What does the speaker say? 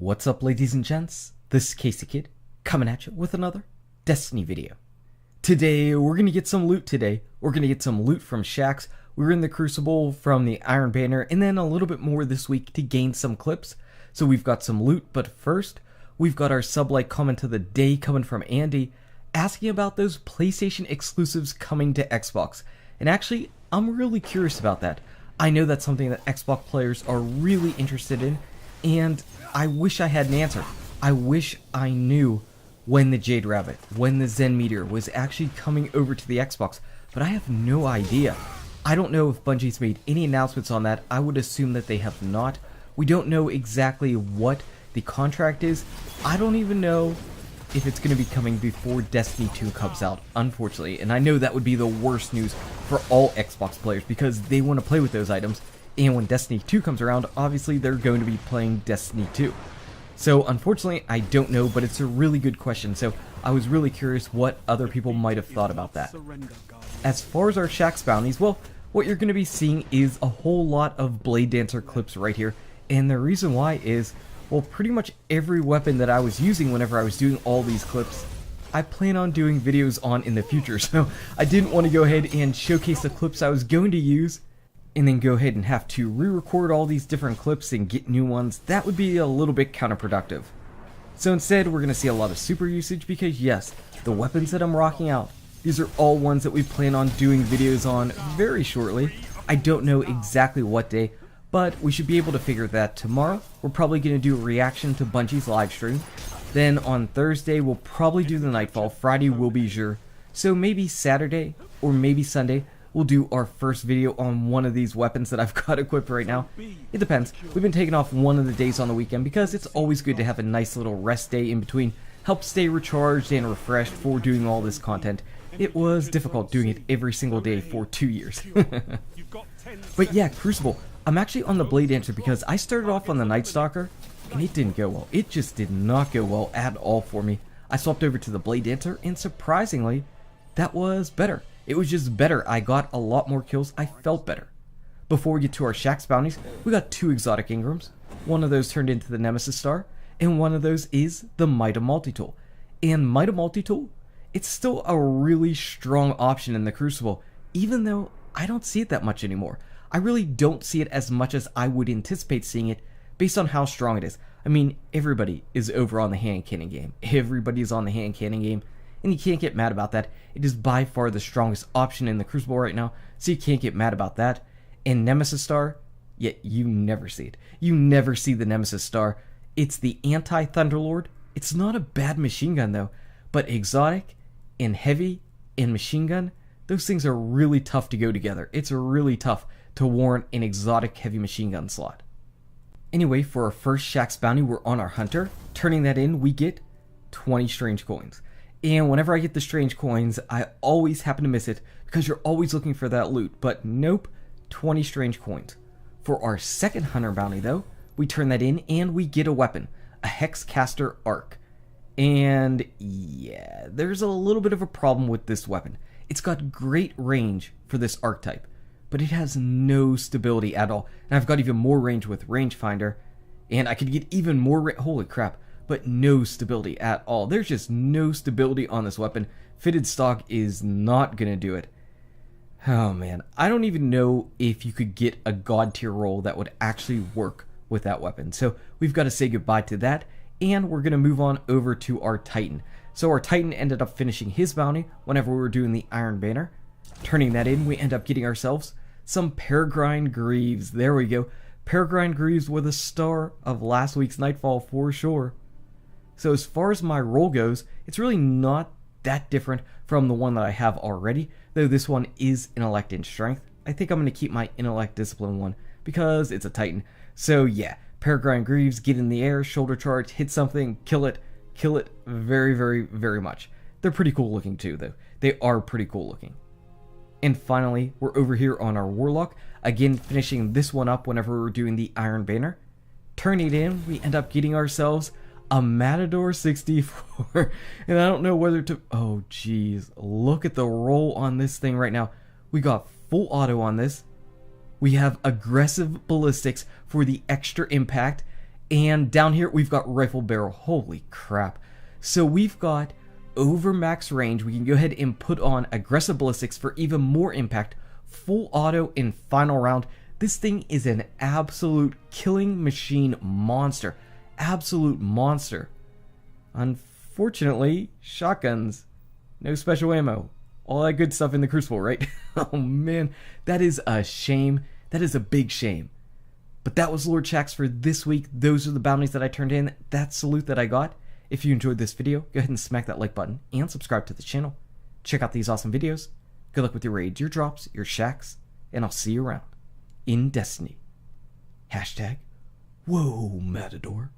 What's up, ladies and gents? This is KSigKid coming at you with another Destiny video. Today we're gonna get some loot. We're gonna get some loot from Shaxx. We were in the Crucible from the Iron Banner, and then a little bit more this week to gain some clips. So we've got some loot, but first we've got our sub-like comment of the day coming from Andy, asking about those PlayStation exclusives coming to Xbox. And actually, I'm really curious about that. I know that's something that Xbox players are really interested in, and I wish I had an answer. I wish I knew when the Jade Rabbit, when the Zen Meteor was actually coming over to the Xbox, but I have no idea. I don't know if Bungie's made any announcements on that. I would assume that they have not. We don't know exactly what the contract is. I don't even know if it's going to be coming before Destiny 2 comes out, unfortunately. And I know that would be the worst news for all Xbox players because they want to play with those items. And when Destiny 2 comes around, obviously they're going to be playing Destiny 2. So unfortunately, I don't know, but it's a really good question. So I was really curious what other people might have thought about that. As far as our Shaxx bounties, well, what you're going to be seeing is a whole lot of Bladedancer clips right here. And the reason why is, well, pretty much every weapon that I was using whenever I was doing all these clips, I plan on doing videos on in the future. So I didn't want to go ahead and showcase the clips I was going to use and then go ahead and have to re-record all these different clips and get new ones. That would be a little bit counterproductive. So instead, we're going to see a lot of super usage because yes, the weapons that I'm rocking out, these are all ones that we plan on doing videos on very shortly. I don't know exactly what day, but we should be able to figure that tomorrow. We're probably going to do a reaction to Bungie's live stream. Then on Thursday, we'll probably do the Nightfall. Friday will be Jure. So maybe Saturday or maybe Sunday, we'll do our first video on one of these weapons that I've got equipped right now. It depends. We've been taking off one of the days on the weekend because it's always good to have a nice little rest day in between. Help stay recharged and refreshed for doing all this content. It was difficult doing it every single day for 2 years. But yeah, Crucible. I'm actually on the Bladedancer because I started off on the Night Stalker and it didn't go well. It just did not go well at all for me. I swapped over to the Bladedancer and surprisingly, that was better. It was just better. I got a lot more kills. I felt better. Before we get to our Shaxx bounties, we got 2 exotic Ingrams. One of those turned into the Nemesis Star, and one of those is the Might of Multi-Tool. And Might of Multi-Tool, it's still a really strong option in the Crucible, even though I don't see it that much anymore. I really don't see it as much as I would anticipate seeing it based on how strong it is. I mean, everybody is over on the hand cannon game. Everybody is on the hand cannon game. And you can't get mad about that. It is by far the strongest option in the Crucible right now, so you can't get mad about that. And Nemesis Star, yet you never see it. You never see the Nemesis Star. It's the anti-Thunderlord. It's not a bad machine gun though, but exotic and heavy and machine gun, those things are really tough to go together. It's really tough to warrant an exotic heavy machine gun slot. Anyway, for our first Shaxx bounty, we're on our Hunter. Turning that in, we get 20 strange coins. And whenever I get the strange coins, I always happen to miss it because you're always looking for that loot. But nope, 20 strange coins. For our second Hunter bounty though, we turn that in and we get a weapon, a Hexcaster Arc. And yeah, there's a little bit of a problem with this weapon. It's got great range for this archetype, but it has no stability at all. And I've got even more range with Rangefinder, and I could get even more holy crap. But no stability at all. There's just no stability on this weapon. Fitted stock is not gonna do it. Oh man, I don't even know if you could get a god tier roll that would actually work with that weapon. So we've got to say goodbye to that, and we're gonna move on over to our Titan. So our Titan ended up finishing his bounty whenever we were doing the Iron Banner. Turning that in, we end up getting ourselves some Peregrine Greaves. There we go. Peregrine Greaves were the star of last week's Nightfall for sure. So as far as my roll goes, it's really not that different from the one that I have already, though this one is Intellect and Strength. I think I'm going to keep my Intellect Discipline one because it's a Titan. So yeah, Peregrine Greaves, get in the air, shoulder charge, hit something, kill it very, very, very much. They're pretty cool looking too though. They are pretty cool looking. And finally, we're over here on our Warlock, again finishing this one up whenever we're doing the Iron Banner. Turning it in, we end up getting ourselves a Matador 64, and I don't know whether to, oh geez, look at the roll on this thing right now. We got full auto on this. We have aggressive ballistics for the extra impact, And down here, we've got rifle barrel. Holy crap. So we've got over max range. We can go ahead and put on aggressive ballistics for even more impact. Full auto in final round. This thing is an absolute killing machine monster. Absolute monster. Unfortunately, shotguns. No special ammo. All that good stuff in the Crucible, right? Oh man, that is a shame. That is a big shame. But that was Lord Shaxx for this week. Those are the bounties that I turned in. That's the loot that I got. If you enjoyed this video, go ahead and smack that like button and subscribe to the channel. Check out these awesome videos. Good luck with your raids, your drops, your Shaxx, and I'll see you around in Destiny. #WhoaMatador.